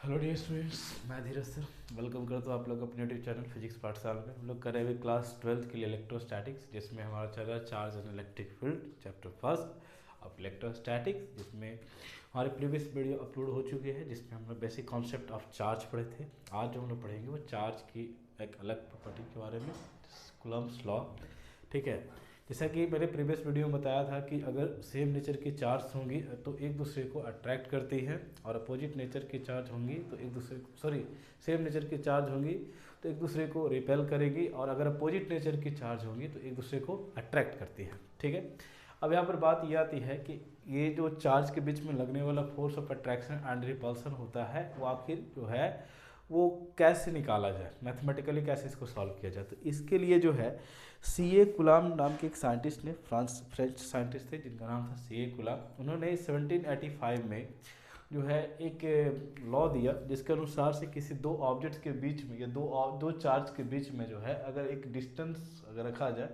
Hello dear students, मैं धीरज sir welcome करता हूँ आप लोग अपने यूट्यूब चैनल फिजिक्स पाठशाला में। हम लोग कर रहे हुए क्लास 12th के लिए इलेक्ट्रोस्टैटिक्स, जिसमें हमारा चल रहा है charge and electric field chapter first of electrostatics, जिसमें हमारे प्रीवियस वीडियो अपलोड हो चुके हैं जिसमें हम लोग बेसिक कॉन्सेप्ट ऑफ चार्ज पढ़े थे। आज जो हम लोग पढ़ेंगे वो चार्ज की एक अलग प्रॉपर्टी के बारे में, कूलम्ब्स लॉ। ठीक है, जैसा कि मैंने प्रीवियस वीडियो में बताया था कि अगर सेम नेचर की चार्ज होंगी तो एक दूसरे को अट्रैक्ट करती है, और अपोजिट नेचर की चार्ज होंगी तो एक दूसरे को सेम नेचर की चार्ज होंगी तो एक दूसरे को रिपेल करेगी, और अगर अपोजिट नेचर की चार्ज होंगी तो एक दूसरे को अट्रैक्ट करती है। ठीक है, अब यहाँ पर बात ये आती है कि ये जो चार्ज के बीच में लगने वाला force of attraction and repulsion होता है वो आखिर जो है वो कैसे निकाला जाए, मैथमेटिकली कैसे इसको सॉल्व किया जाए। तो इसके लिए जो है सीए कुलाम नाम के एक साइंटिस्ट ने, फ्रेंच साइंटिस्ट थे जिनका नाम था सीए कुलाम, उन्होंने 1785 में जो है एक लॉ दिया जिसके अनुसार से किसी दो ऑब्जेक्ट्स के बीच में या दो चार्ज के बीच में जो है अगर एक डिस्टेंस अगर रखा जाए,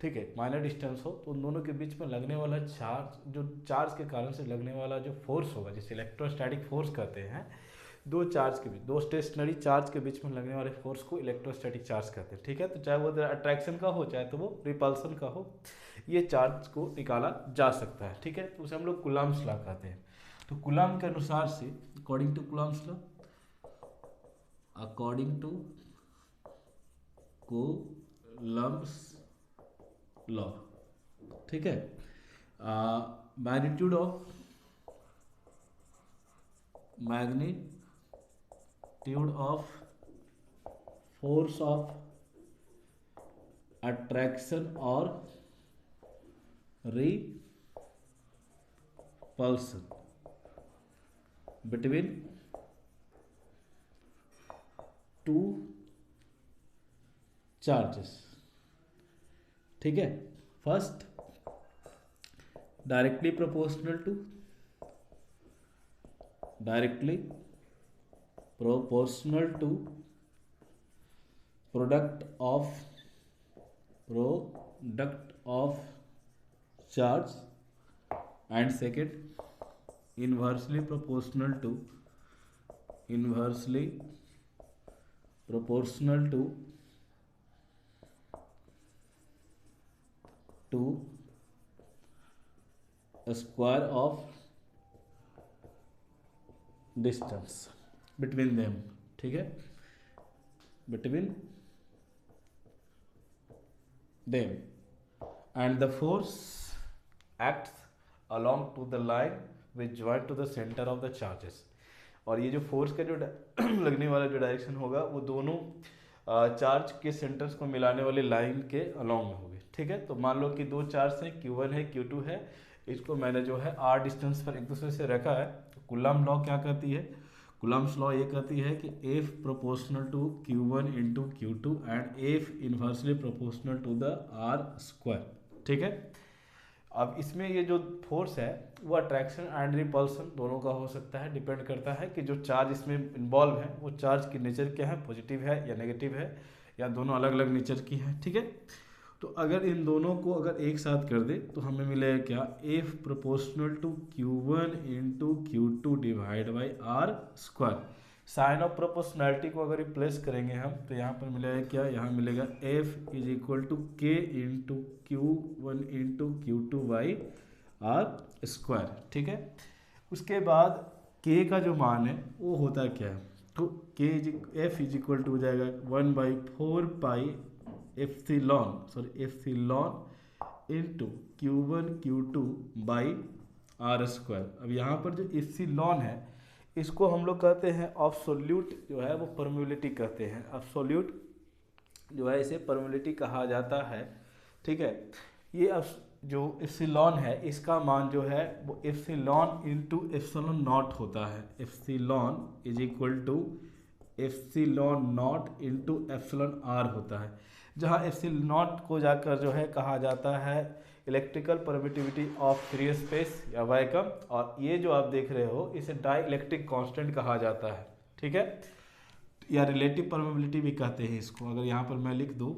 ठीक है, माइनर डिस्टेंस हो, तो उन दोनों के बीच में लगने वाला चार्ज, जो चार्ज के कारण से लगने वाला जो फोर्स होगा, जिसे इलेक्ट्रोस्टैटिक फोर्स कहते हैं, दो चार्ज के बीच, दो स्टेशनरी चार्ज के बीच में लगने वाले फोर्स को इलेक्ट्रोस्टैटिक चार्ज कहते हैं। ठीक है, तो चाहे वो अट्रैक्शन का हो चाहे तो वो रिपल्सन का हो, ये चार्ज को निकाला जा सकता है। ठीक है, तो उसे हम लोग कूलम्ब्स लॉ कहते हैं। तो कूलम्ब के अनुसार से, according to Coulomb's law, according to Coulomb's law, ठीक है, magnitude of force of attraction or repulsion between two charges। ठीक है, first directly proportional to product of charge, and second inversely proportional to a square of distance between them। ठीक है, between them, and the force acts along to the line which join to the center of the charges। और ये जो force का जो लगने वाला जो डायरेक्शन होगा वो दोनों चार्ज के सेंटर्स को मिलाने वाली लाइन के अलॉन्ग में होगी। ठीक है, तो मान लो कि दो चार्ज हैं, Q1 है Q2 है, इसको मैंने जो है r डिस्टेंस पर एक दूसरे से रखा है। तो कूलम्ब लॉ क्या कहती है, कूलम्ब्स लॉ ये कहती है कि F proportional to Q1 into Q2 and F inversely proportional to the R square. ठीक है, अब इसमें ये जो फोर्स है वो अट्रैक्शन एंड रिपल्सन दोनों का हो सकता है, डिपेंड करता है कि जो चार्ज इसमें इन्वॉल्व है वो चार्ज की नेचर क्या है, पॉजिटिव है या नेगेटिव है, या दोनों अलग अलग नेचर की है। ठीक है, तो अगर इन दोनों को अगर एक साथ कर दे तो हमें मिलेगा क्या, F proportional to Q1 into Q2 divide by R square. Sign of proportionality को अगर रिप्लेस करेंगे हम तो यहाँ पर मिलेगा क्या, यहाँ मिलेगा F is equal to K into Q1 into Q2 by R square. ठीक है, उसके बाद K का जो मान है वो होता क्या है, तो F इज इक्वल टू हो जाएगा 1/4 pi epsilon into Q1 Q2 by R square. अब यहाँ पर जो एप्सिलॉन है इसको हम लोग कहते हैं एब्सोल्यूट, जो है वो परमिबिलिटी कहते हैं, एब्सोल्यूट जो है इसे परमिबिलिटी कहा जाता है। ठीक है, ये जो एप्सिलॉन है इसका मान जो है वो एप्सिलॉन इंटू एप्सिलॉन नॉट होता है। Epsilon is equal to epsilon naught into epsilon r होता है, जहाँ एप्सिलॉन नॉट को जाकर जो है कहा जाता है electrical permittivity of free space या वैक्यूम, और ये जो आप देख रहे हो इसे डाई इलेक्ट्रिक कांस्टेंट कहा जाता है। ठीक है, या रिलेटिव परमिबिलिटी भी कहते हैं इसको। अगर यहाँ पर मैं लिख दूँ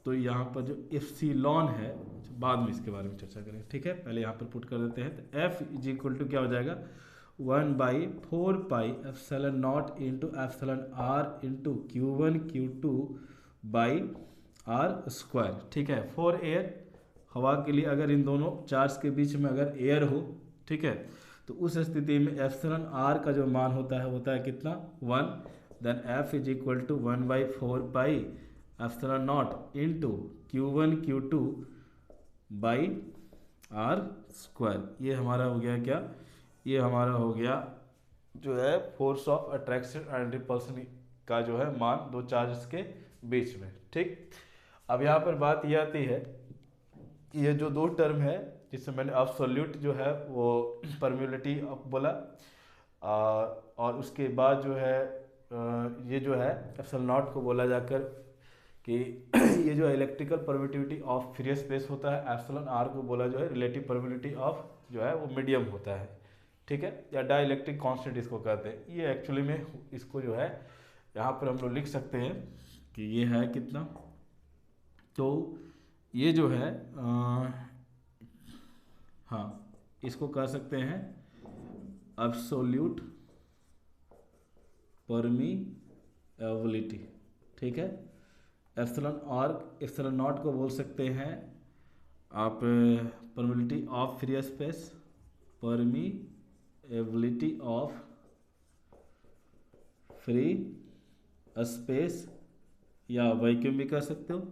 तो यहाँ पर जो एप्सिलॉन है, बाद में इसके बारे में चर्चा करेंगे। ठीक है, पहले यहाँ पर पुट कर देते हैं, तो F इज इक्वल टू क्या हो जाएगा, 1/4πε0 into εr into Q1 Q2/r²। ठीक है, फॉर एयर, हवा के लिए अगर इन दोनों चार्ज के बीच में अगर एयर हो, ठीक है, तो उस स्थिति में एप्सिलॉन आर का जो मान होता है कितना 1, then F is equal to 1/4πε0 into Q1 Q2/r²। ये हमारा हो गया क्या, ये हमारा हो गया जो है force of attraction and repulsion का जो है मान दो चार्जेस के बीच में। ठीक, अब यहाँ पर बात ये आती है कि ये जो दो टर्म है जिसमें मैंने एब्सोल्यूट जो है वो परमिबिलिटी बोला, और उसके बाद जो है ये जो है एप्सिलॉन नॉट को बोला जाकर कि ये जो electrical permittivity of free space होता है, एप्सिलॉन आर को बोला जो है रिलेटिव परमिटिविटी ऑफ जो है वो मीडियम होता है। ठीक है, या डाई इलेक्ट्रिक कॉन्स्टेंट इसको कहते हैं। ये एक्चुअली में इसको जो है यहाँ पर हम लोग लिख सकते हैं कि ये है कितना, तो ये जो है हाँ इसको कह सकते हैं एब्सोल्यूट परमिएबिलिटी। ठीक है, एप्सिलॉन नॉट को बोल सकते हैं आप permeability of free space, permeability of free space या वैक्यूम भी कह सकते हो,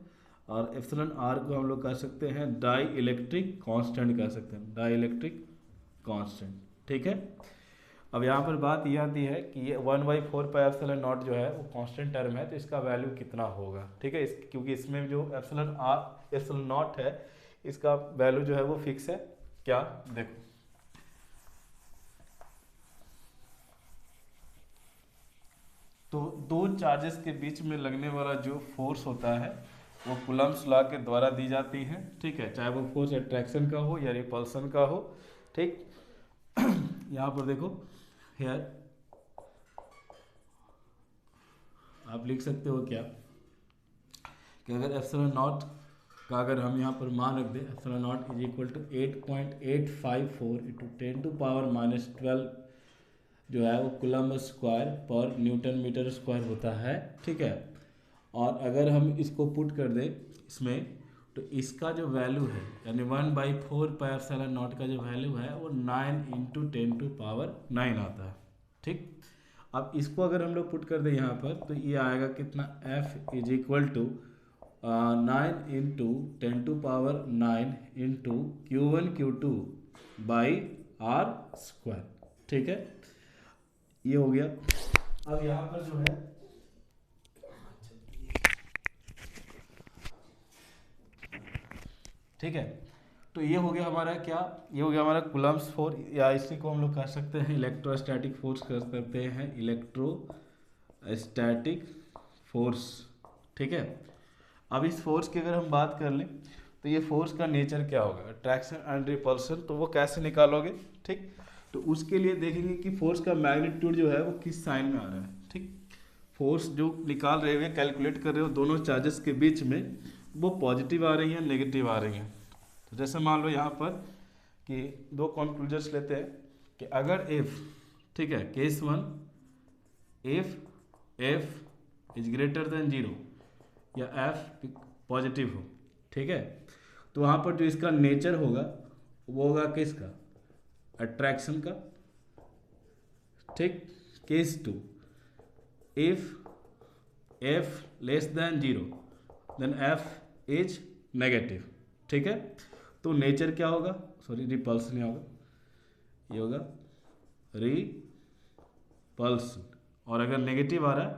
और एप्सिलॉन आर को हम लोग कह सकते हैं डाई इलेक्ट्रिक कांस्टेंट कह सकते हैं, डाई इलेक्ट्रिक कांस्टेंट। ठीक है, अब यहाँ पर बात ये आती है कि ये 1/4πε0 जो है वो कांस्टेंट टर्म है, तो इसका वैल्यू कितना होगा। ठीक है, क्योंकि इसमें जो एप्सिलॉन नॉट है इसका वैल्यू जो है वो फिक्स है। क्या, देखो तो दो चार्जेस के बीच में लगने वाला जो फोर्स होता है वो कूलम्ब्स लॉ के द्वारा दी जाती है। ठीक है, चाहे वो फोर्स अट्रैक्शन का हो या रिपल्सन का हो। ठीक, यहाँ पर देखो हेयर आप लिख सकते हो क्या कि अगर एप्सिलॉन नॉट का अगर हम यहाँ पर मान रख दें, epsilon naught is equal to 8.854 into 10⁻⁻12 जो है वो कूलम्ब स्क्वायर पर न्यूटन मीटर स्क्वायर होता है। ठीक है, और अगर हम इसको पुट कर दें इसमें, तो इसका जो वैल्यू है यानी 1/4πε0 का जो वैल्यू है वो 9 इंटू 10⁻9 आता है। ठीक, अब इसको अगर हम लोग पुट कर दें यहाँ पर, तो ये आएगा कितना, F is equal to 9 into 10⁻9 into Q1 Q2/r²। ठीक है, ये हो गया। अब यहाँ पर जो है ठीक है, तो ये हो गया हमारा क्या, ये हो गया हमारा कूलम्ब्स फोर्स, या इसी को हम लोग कह सकते हैं इलेक्ट्रोस्टैटिक फोर्स कर सकते हैं, इलेक्ट्रोस्टैटिक फोर्स। ठीक है, अब इस फोर्स की अगर हम बात कर लें तो ये फोर्स का नेचर क्या होगा, अट्रैक्शन एंड रिपल्सन, तो वो कैसे निकालोगे। ठीक, तो उसके लिए देखेंगे कि फोर्स का मैग्नीट्यूड जो है वो किस साइन में आ रहा है। ठीक, फोर्स जो निकाल रहे हो, कैलकुलेट कर रहे हो दोनों चार्जेस के बीच में, वो पॉजिटिव आ रही हैं नेगेटिव आ रही हैं। तो जैसे मान लो यहाँ पर कि दो कंक्लूजन्स लेते हैं कि अगर एफ, ठीक है, case 1 F is greater than 0 या एफ पॉजिटिव हो, ठीक है, तो वहाँ पर जो इसका नेचर होगा वो होगा किसका, अट्रैक्शन का। ठीक, case 2 F less than 0 then F is negative. ठीक है, तो नेचर क्या होगा, सॉरी रिपल्सन नहीं होगा, ये होगा रिपल्सन। और अगर नेगेटिव आ रहा है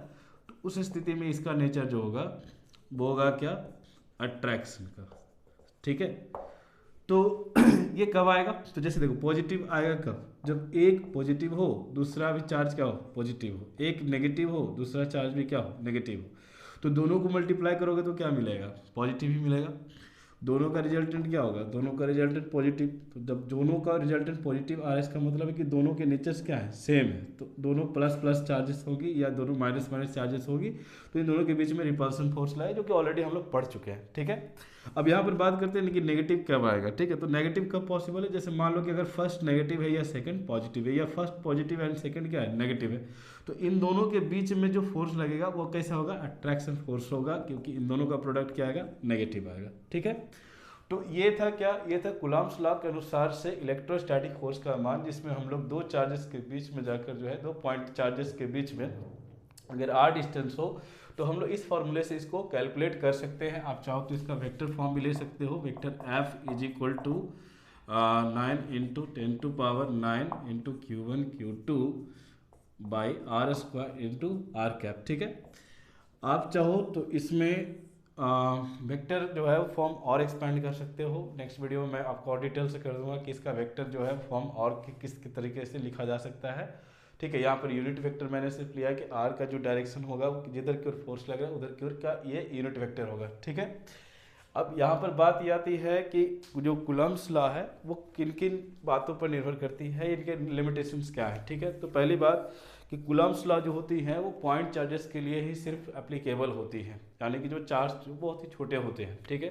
तो उस स्थिति में इसका नेचर जो होगा वो होगा क्या, अट्रैक्शन का। ठीक है, तो ये कब आएगा, तो जैसे देखो पॉजिटिव आएगा कब, जब एक पॉजिटिव हो दूसरा भी चार्ज क्या हो, पॉजिटिव हो, एक नेगेटिव हो दूसरा चार्ज भी क्या हो, नेगेटिव हो, तो दोनों को मल्टीप्लाई करोगे तो क्या मिलेगा, पॉजिटिव ही मिलेगा। दोनों का रिजल्टेंट क्या होगा, दोनों का रिजल्टेंट पॉजिटिव। तो जब दोनों का रिजल्टेंट पॉजिटिव आ रहा है इसका मतलब है कि दोनों के नेचर्स क्या है, सेम है, तो दोनों प्लस प्लस चार्जेस होगी या दोनों माइनस माइनस चार्जेस होगी, तो इन दोनों के बीच में रिपल्सन फोर्स लाए, जो कि ऑलरेडी हम लोग पढ़ चुके हैं। ठीक है, अब यहाँ पर बात करते हैं कि नेगेटिव कब आएगा, ठीक है। तो नेगेटिव कब पॉसिबल है, जैसे मान लो कि अगर फर्स्ट नेगेटिव है या सेकंड पॉजिटिव है, या फर्स्ट पॉजिटिव एंड सेकंड क्या है नेगेटिव है, तो इन दोनों के बीच में जो फोर्स लगेगा वो कैसा होगा, अट्रैक्शन फोर्स होगा, क्योंकि इन दोनों का प्रोडक्ट क्या आएगा, नेगेटिव आएगा, ठीक है। तो ये था क्या, ये था कूलम्ब्स लॉ के अनुसार से इलेक्ट्रोस्टैटिक फोर्स का मान, जिसमें हम लोग दो चार्जेस के बीच में जाकर जो है, दो पॉइंट चार्जेस के बीच में अगर r डिस्टेंस हो तो हम लोग इस फॉर्मूले से इसको कैलकुलेट कर सकते हैं। आप चाहो तो इसका वेक्टर फॉर्म भी ले सकते हो, vector f is equal to 9 into 10 to power 9 into Q1 Q2 by r square into r cap, ठीक है। आप चाहो तो इसमें वेक्टर जो है फॉर्म और एक्सपेंड कर सकते हो। नेक्स्ट वीडियो में मैं आपको और डिटेल से कर दूंगा कि इसका वेक्टर जो है फॉर्म और किस तरीके से लिखा जा सकता है, ठीक है। यहाँ पर यूनिट वेक्टर मैंने सिर्फ लिया है कि आर का जो डायरेक्शन होगा जिधर की ओर फोर्स लग रहा है उधर की ओर का ये यूनिट वेक्टर होगा, ठीक है। अब यहाँ पर बात ये आती है कि जो कूलम्ब्स लॉ है वो किन किन बातों पर निर्भर करती है, इनके लिमिटेशंस क्या है, ठीक है। तो पहली बात कि कूलम्ब्स लॉ जो होती है वो पॉइंट चार्जेस के लिए ही सिर्फ एप्लीकेबल होती है, यानी कि जो चार्ज जो बहुत ही छोटे होते हैं, ठीक है।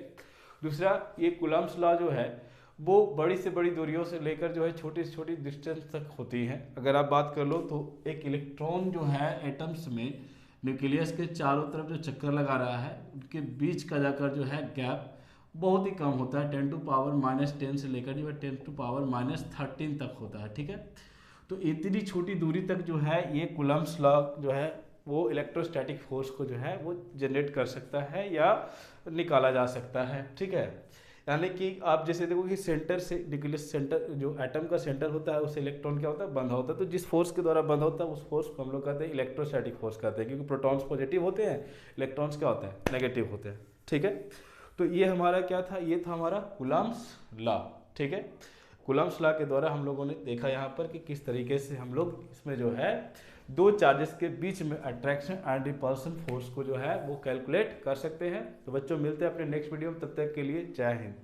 दूसरा, ये कूलम्ब्स लॉ जो है वो बड़ी से बड़ी दूरियों से लेकर जो है छोटी से छोटी डिस्टेंस तक होती है। अगर आप बात कर लो तो एक इलेक्ट्रॉन जो है एटम्स में न्यूक्लियस के चारों तरफ जो चक्कर लगा रहा है उनके बीच का जाकर जो है गैप बहुत ही कम होता है, 10 टू पावर -10 से लेकर जो है 10 टू पावर -13 तक होता है, ठीक है। तो इतनी छोटी दूरी तक जो है ये कूलम्ब्स लॉ जो है वो इलेक्ट्रोस्टैटिक फोर्स को जो है वो जनरेट कर सकता है या निकाला जा सकता है, ठीक है। यानी कि आप जैसे देखो कि सेंटर से न्यूक्लियस सेंटर जो एटम का सेंटर होता है उससे इलेक्ट्रॉन क्या होता है, बंधा होता है। तो जिस फोर्स के द्वारा बंधा होता है उस फोर्स को हम लोग कहते हैं इलेक्ट्रोस्टैटिक फोर्स कहते हैं, क्योंकि प्रोटॉन्स पॉजिटिव होते हैं, इलेक्ट्रॉन्स क्या होते हैं, नेगेटिव होते हैं, ठीक है। तो ये हमारा क्या था, ये था हमारा कूलम्ब्स लॉ, ठीक है। कूलम्ब्स लॉ के द्वारा हम लोगों ने देखा यहाँ पर कि किस तरीके से हम लोग इसमें जो है दो चार्जेस के बीच में अट्रैक्शन एंड रिपल्सन फोर्स को जो है वो कैलकुलेट कर सकते हैं। तो बच्चों मिलते हैं अपने नेक्स्ट वीडियो में, तब तक के लिए जय हिंद।